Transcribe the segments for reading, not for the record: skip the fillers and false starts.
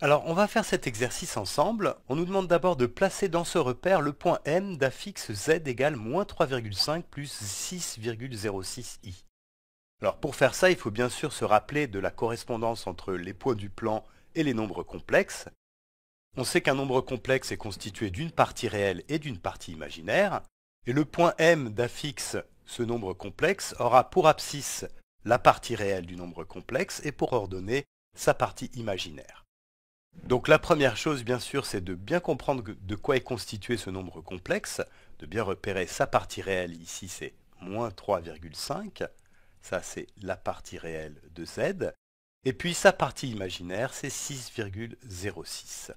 Alors, on va faire cet exercice ensemble. On nous demande d'abord de placer dans ce repère le point M d'affixe z égale moins 3,5 plus 6,06i. Alors, pour faire ça, il faut bien sûr se rappeler de la correspondance entre les points du plan et les nombres complexes. On sait qu'un nombre complexe est constitué d'une partie réelle et d'une partie imaginaire. Et le point M d'affixe ce nombre complexe aura pour abscisse la partie réelle du nombre complexe et pour ordonnée sa partie imaginaire. Donc la première chose, bien sûr, c'est de bien comprendre de quoi est constitué ce nombre complexe, de bien repérer sa partie réelle, ici c'est moins 3,5, ça c'est la partie réelle de z, et puis sa partie imaginaire c'est 6,06.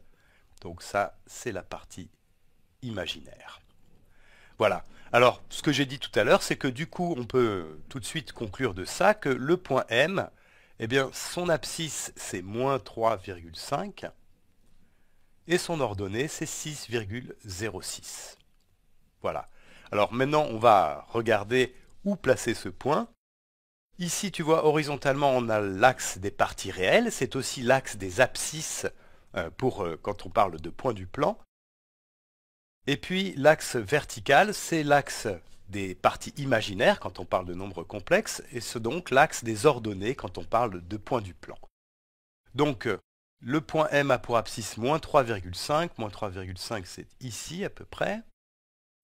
Donc ça c'est la partie imaginaire. Voilà. Alors, ce que j'ai dit tout à l'heure, c'est que du coup, on peut tout de suite conclure de ça que le point M, eh bien, son abscisse, c'est moins 3,5 et son ordonnée, c'est 6,06. Voilà. Alors maintenant, on va regarder où placer ce point. Ici, tu vois, horizontalement, on a l'axe des parties réelles. C'est aussi l'axe des abscisses quand on parle de point du plan. Et puis l'axe vertical, c'est l'axe des parties imaginaires quand on parle de nombres complexes, et c'est donc l'axe des ordonnées quand on parle de points du plan. Donc le point M a pour abscisse moins 3,5, moins 3,5 c'est ici à peu près,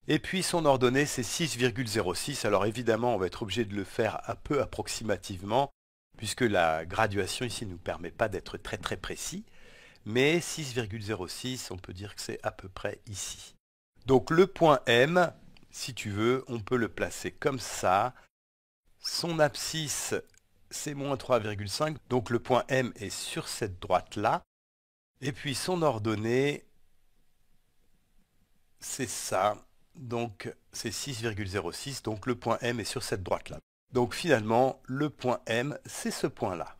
et puis son ordonnée c'est 6,06, alors évidemment on va être obligé de le faire un peu approximativement, puisque la graduation ici ne nous permet pas d'être très très précis, mais 6,06 on peut dire que c'est à peu près ici. Donc le point M, si tu veux, on peut le placer comme ça. Son abscisse, c'est moins 3,5. Donc le point M est sur cette droite-là. Et puis son ordonnée, c'est ça. Donc c'est 6,06. Donc le point M est sur cette droite-là. Donc finalement, le point M, c'est ce point-là.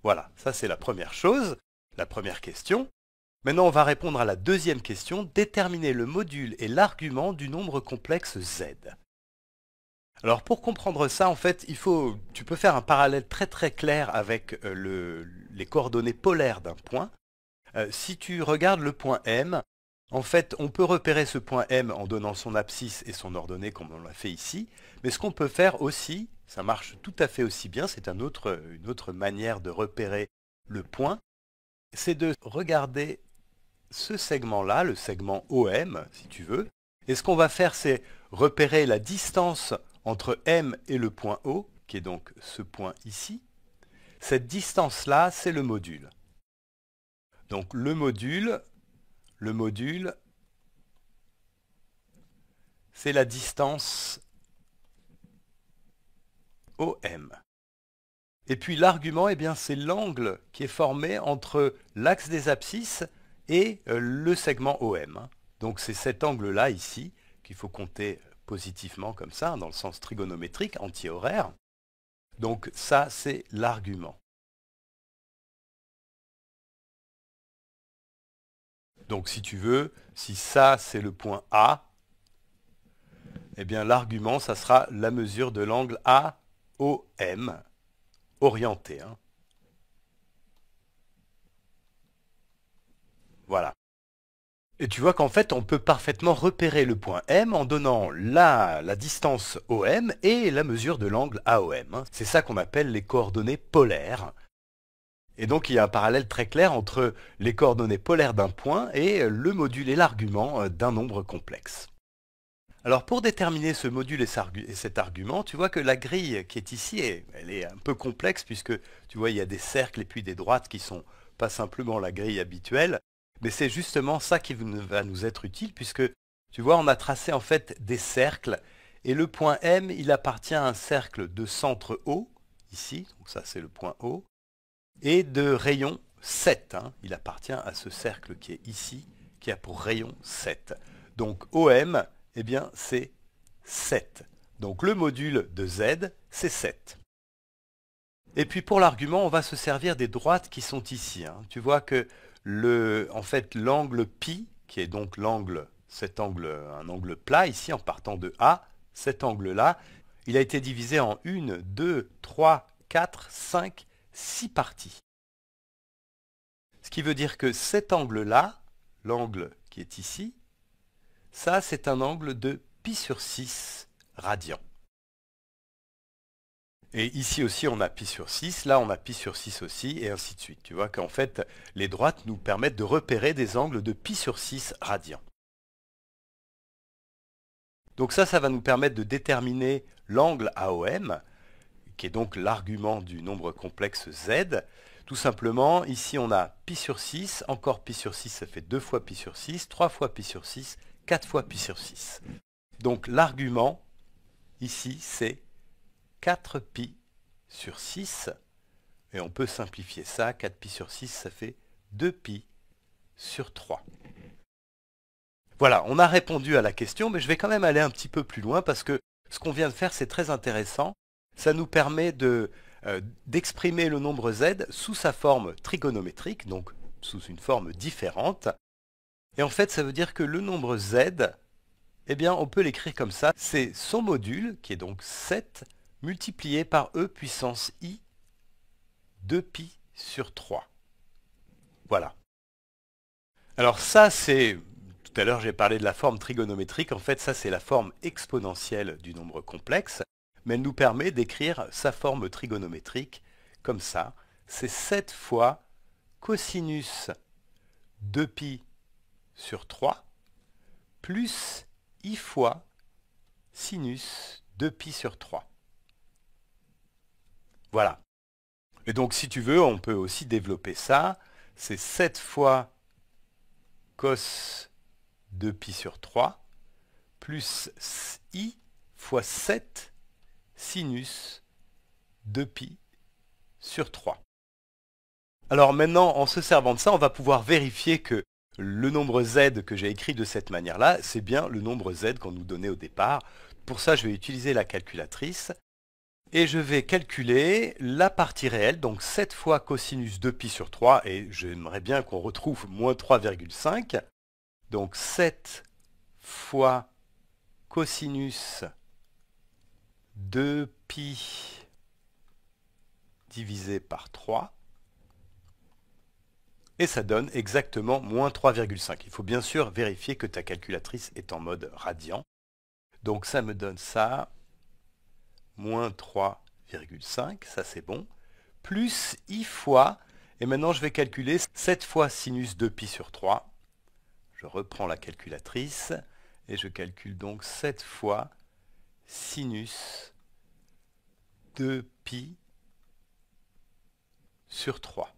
Voilà, ça c'est la première chose, la première question. Maintenant, on va répondre à la deuxième question, déterminer le module et l'argument du nombre complexe z. Alors pour comprendre ça, en fait, tu peux faire un parallèle très très clair avec les coordonnées polaires d'un point. Si tu regardes le point M, en fait, on peut repérer ce point M en donnant son abscisse et son ordonnée comme on l'a fait ici. Mais ce qu'on peut faire aussi, ça marche tout à fait aussi bien, c'est une autre manière de repérer le point, c'est de regarder ce segment-là, le segment OM, si tu veux. Et ce qu'on va faire, c'est repérer la distance entre M et le point O, qui est donc ce point ici. Cette distance-là, c'est le module. Donc le module, c'est la distance OM. Et puis l'argument, eh bien, c'est l'angle qui est formé entre l'axe des abscisses et le segment OM. Donc c'est cet angle-là ici qu'il faut compter positivement comme ça, dans le sens trigonométrique, anti-horaire. Donc ça, c'est l'argument. Donc si tu veux, si ça c'est le point A, eh bien l'argument, ça sera la mesure de l'angle AOM, orienté. Voilà. Et tu vois qu'en fait, on peut parfaitement repérer le point M en donnant la distance OM et la mesure de l'angle AOM. C'est ça qu'on appelle les coordonnées polaires. Et donc, il y a un parallèle très clair entre les coordonnées polaires d'un point et le module et l'argument d'un nombre complexe. Alors, pour déterminer ce module et cet argument, tu vois que la grille qui est ici, elle est un peu complexe puisque, tu vois, il y a des cercles et puis des droites qui sont pas simplement la grille habituelle. Mais c'est justement ça qui va nous être utile puisque, tu vois, on a tracé en fait des cercles et le point M, il appartient à un cercle de centre O, ici, donc ça c'est le point O, et de rayon 7. Il appartient à ce cercle qui est ici, qui a pour rayon 7. Donc OM, eh bien c'est 7. Donc le module de Z, c'est 7. Et puis pour l'argument, on va se servir des droites qui sont ici. Tu vois que en fait, l'angle pi, qui est donc un angle plat ici en partant de A, cet angle-là, il a été divisé en 1, 2, 3, 4, 5, 6 parties. Ce qui veut dire que cet angle-là, l'angle qui est ici, ça c'est un angle de pi sur 6 radians. Et ici aussi on a pi sur 6, là on a pi sur 6 aussi, et ainsi de suite. Tu vois qu'en fait, les droites nous permettent de repérer des angles de pi sur 6 radians. Donc ça va nous permettre de déterminer l'angle AOM, qui est donc l'argument du nombre complexe Z. Tout simplement, ici on a pi sur 6, encore pi sur 6, ça fait 2 fois pi sur 6, 3 fois pi sur 6, 4 fois pi sur 6. Donc l'argument, ici, c'est 4pi sur 6, et on peut simplifier ça, 4pi sur 6, ça fait 2pi sur 3. Voilà, on a répondu à la question, mais je vais quand même aller un petit peu plus loin, parce que ce qu'on vient de faire, c'est très intéressant. Ça nous permet d'exprimer le nombre z sous sa forme trigonométrique, donc sous une forme différente. Et en fait, ça veut dire que le nombre z, eh bien, on peut l'écrire comme ça. C'est son module, qui est donc 7, multiplié par e puissance i, 2pi sur 3. Voilà. Alors ça, c'est... Tout à l'heure, j'ai parlé de la forme trigonométrique. En fait, ça, c'est la forme exponentielle du nombre complexe. Mais elle nous permet d'écrire sa forme trigonométrique comme ça. C'est 7 fois cosinus 2pi sur 3 plus i fois sinus 2pi sur 3. Voilà. Et donc, si tu veux, on peut aussi développer ça. C'est 7 fois cos 2pi sur 3 plus i fois 7 sinus 2pi sur 3. Alors maintenant, en se servant de ça, on va pouvoir vérifier que le nombre z que j'ai écrit de cette manière-là, c'est bien le nombre z qu'on nous donnait au départ. Pour ça, je vais utiliser la calculatrice et je vais calculer la partie réelle, donc 7 fois cosinus 2pi sur 3, et j'aimerais bien qu'on retrouve moins 3,5. Donc 7 fois cosinus 2pi divisé par 3. Et ça donne exactement moins 3,5. Il faut bien sûr vérifier que ta calculatrice est en mode radian. Donc ça me donne ça, moins 3,5, ça c'est bon, plus i fois, et maintenant je vais calculer 7 fois sinus 2pi sur 3. Je reprends la calculatrice, et je calcule donc 7 fois sinus 2pi sur 3.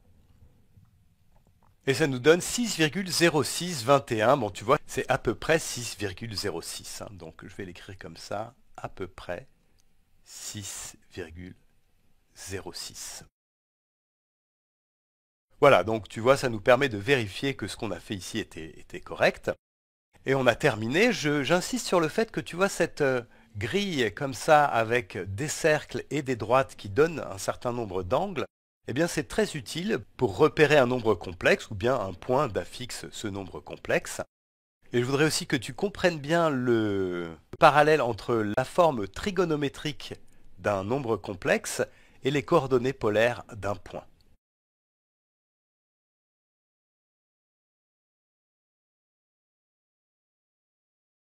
Et ça nous donne 6,0621. Bon, tu vois, c'est à peu près 6,06. Donc, je vais l'écrire comme ça, à peu près 6,06. Voilà, donc tu vois, ça nous permet de vérifier que ce qu'on a fait ici était correct. Et on a terminé. J'insiste sur le fait que tu vois cette grille comme ça, avec des cercles et des droites qui donnent un certain nombre d'angles, eh bien c'est très utile pour repérer un nombre complexe ou bien un point d'affixe ce nombre complexe. Et je voudrais aussi que tu comprennes bien le parallèle entre la forme trigonométrique d'un nombre complexe et les coordonnées polaires d'un point.